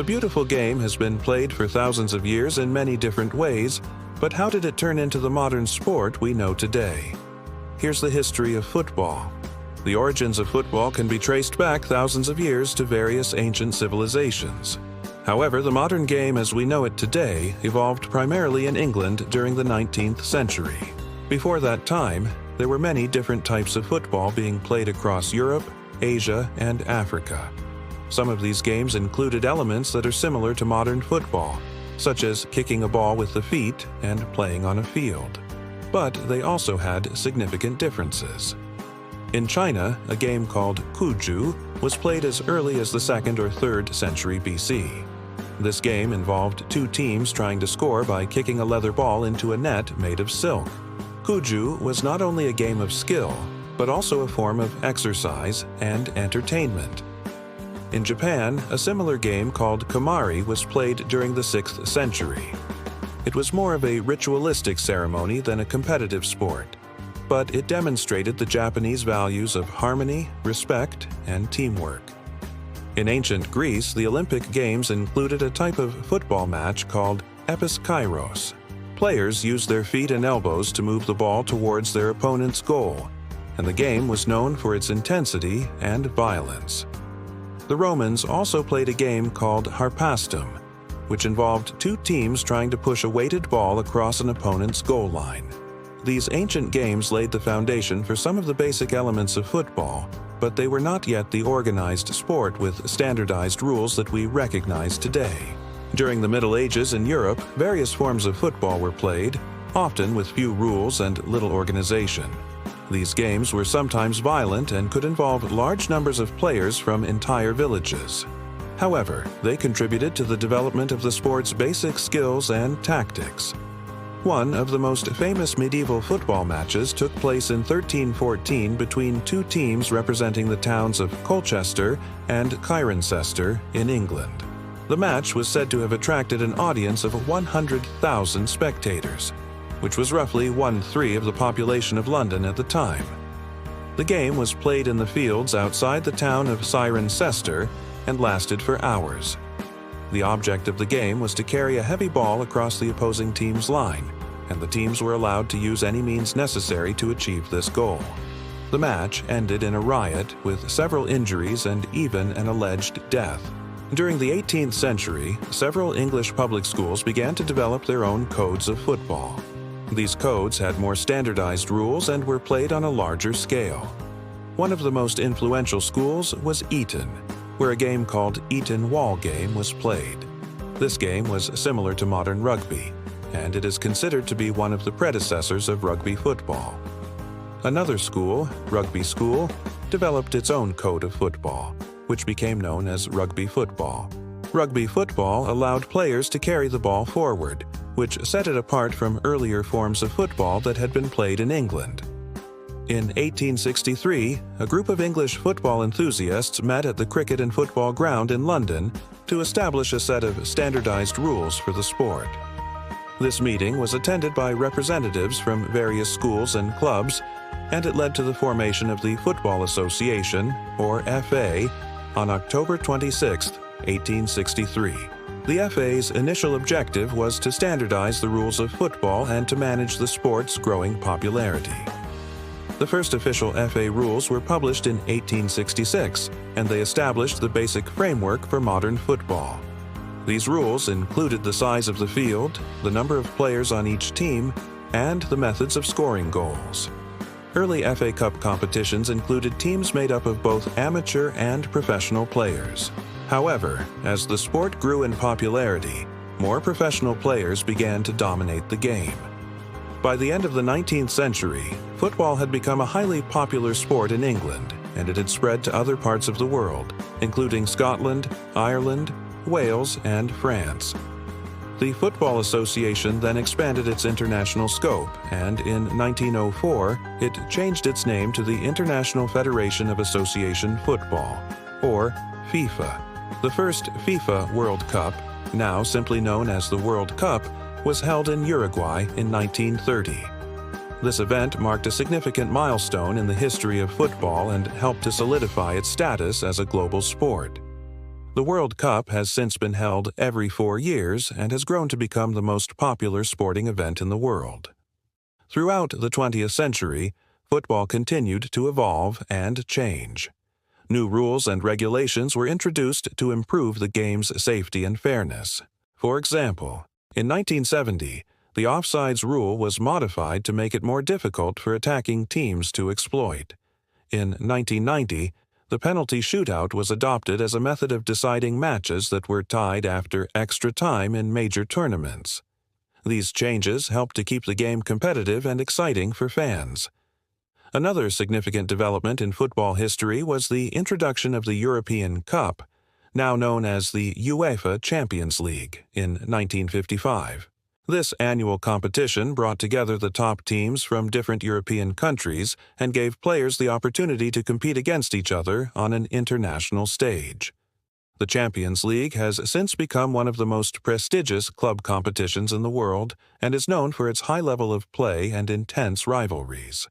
The beautiful game has been played for thousands of years in many different ways, but how did it turn into the modern sport we know today? Here's the history of football. The origins of football can be traced back thousands of years to various ancient civilizations. However, the modern game as we know it today evolved primarily in England during the 19th century. Before that time, there were many different types of football being played across Europe, Asia, and Africa. Some of these games included elements that are similar to modern football, such as kicking a ball with the feet and playing on a field. But they also had significant differences. In China, a game called Cuju was played as early as the 2nd or 3rd century BC. This game involved two teams trying to score by kicking a leather ball into a net made of silk. Cuju was not only a game of skill, but also a form of exercise and entertainment. In Japan, a similar game called Kemari was played during the 6th century. It was more of a ritualistic ceremony than a competitive sport, but it demonstrated the Japanese values of harmony, respect, and teamwork. In ancient Greece, the Olympic Games included a type of football match called episkairos. Players used their feet and elbows to move the ball towards their opponent's goal, and the game was known for its intensity and violence. The Romans also played a game called harpastum, which involved two teams trying to push a weighted ball across an opponent's goal line. These ancient games laid the foundation for some of the basic elements of football, but they were not yet the organized sport with standardized rules that we recognize today. During the Middle Ages in Europe, various forms of football were played, often with few rules and little organization. These games were sometimes violent and could involve large numbers of players from entire villages. However, they contributed to the development of the sport's basic skills and tactics. One of the most famous medieval football matches took place in 1314 between two teams representing the towns of Colchester and Cirencester in England. The match was said to have attracted an audience of 100,000 spectators, which was roughly 1/3 of the population of London at the time. The game was played in the fields outside the town of Cirencester and lasted for hours. The object of the game was to carry a heavy ball across the opposing team's line, and the teams were allowed to use any means necessary to achieve this goal. The match ended in a riot with several injuries and even an alleged death. During the 18th century, several English public schools began to develop their own codes of football. These codes had more standardized rules and were played on a larger scale. One of the most influential schools was Eton, where a game called Eton Wall Game was played. This game was similar to modern rugby, and it is considered to be one of the predecessors of rugby football. Another school, Rugby School, developed its own code of football, which became known as rugby football. Rugby football allowed players to carry the ball forward, which set it apart from earlier forms of football that had been played in England. In 1863, a group of English football enthusiasts met at the Cricket and Football Ground in London to establish a set of standardized rules for the sport. This meeting was attended by representatives from various schools and clubs, and it led to the formation of the Football Association, or FA, on October 26, 1863. The FA's initial objective was to standardize the rules of football and to manage the sport's growing popularity. The first official FA rules were published in 1866, and they established the basic framework for modern football. These rules included the size of the field, the number of players on each team, and the methods of scoring goals. Early FA Cup competitions included teams made up of both amateur and professional players. However, as the sport grew in popularity, more professional players began to dominate the game. By the end of the 19th century, football had become a highly popular sport in England, and it had spread to other parts of the world, including Scotland, Ireland, Wales, and France. The Football Association then expanded its international scope, and in 1904, it changed its name to the International Federation of Association Football, or FIFA. The first FIFA World Cup, now simply known as the World Cup, was held in Uruguay in 1930. This event marked a significant milestone in the history of football and helped to solidify its status as a global sport. The World Cup has since been held every 4 years and has grown to become the most popular sporting event in the world. Throughout the 20th century, football continued to evolve and change. New rules and regulations were introduced to improve the game's safety and fairness. For example, in 1970, the offsides rule was modified to make it more difficult for attacking teams to exploit. In 1990, the penalty shootout was adopted as a method of deciding matches that were tied after extra time in major tournaments. These changes helped to keep the game competitive and exciting for fans. Another significant development in football history was the introduction of the European Cup, now known as the UEFA Champions League, in 1955. This annual competition brought together the top teams from different European countries and gave players the opportunity to compete against each other on an international stage. The Champions League has since become one of the most prestigious club competitions in the world and is known for its high level of play and intense rivalries.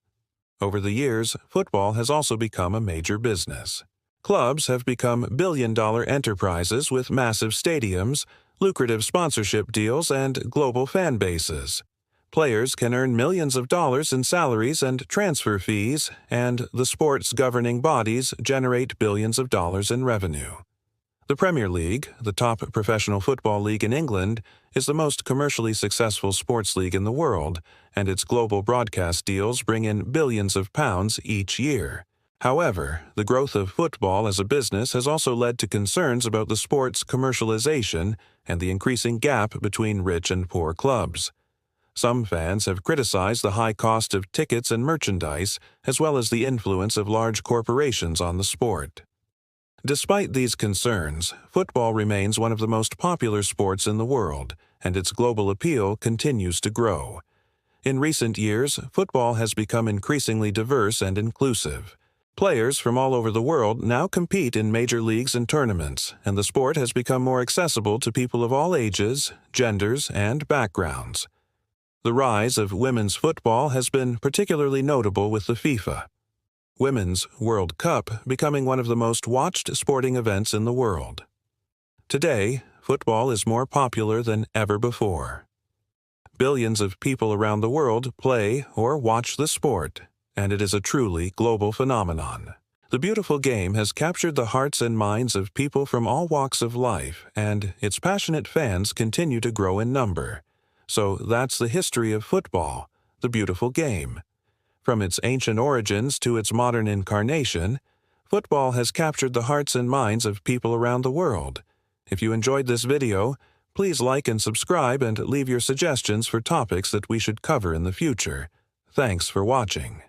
Over the years, football has also become a major business. Clubs have become billion-dollar enterprises with massive stadiums, lucrative sponsorship deals, and global fan bases. Players can earn millions of dollars in salaries and transfer fees, and the sport's governing bodies generate billions of dollars in revenue. The Premier League, the top professional football league in England, is the most commercially successful sports league in the world, and its global broadcast deals bring in billions of pounds each year. However, the growth of football as a business has also led to concerns about the sport's commercialization and the increasing gap between rich and poor clubs. Some fans have criticized the high cost of tickets and merchandise, as well as the influence of large corporations on the sport. Despite these concerns, football remains one of the most popular sports in the world, and its global appeal continues to grow. In recent years, football has become increasingly diverse and inclusive. Players from all over the world now compete in major leagues and tournaments, and the sport has become more accessible to people of all ages, genders, and backgrounds. The rise of women's football has been particularly notable with the FIFA Women's World Cup becoming one of the most watched sporting events in the world. Today, football is more popular than ever before. Billions of people around the world play or watch the sport, and it is a truly global phenomenon. The beautiful game has captured the hearts and minds of people from all walks of life, and its passionate fans continue to grow in number. So that's the history of football, the beautiful game. From its ancient origins to its modern incarnation, football has captured the hearts and minds of people around the world. If you enjoyed this video, please like and subscribe and leave your suggestions for topics that we should cover in the future. Thanks for watching.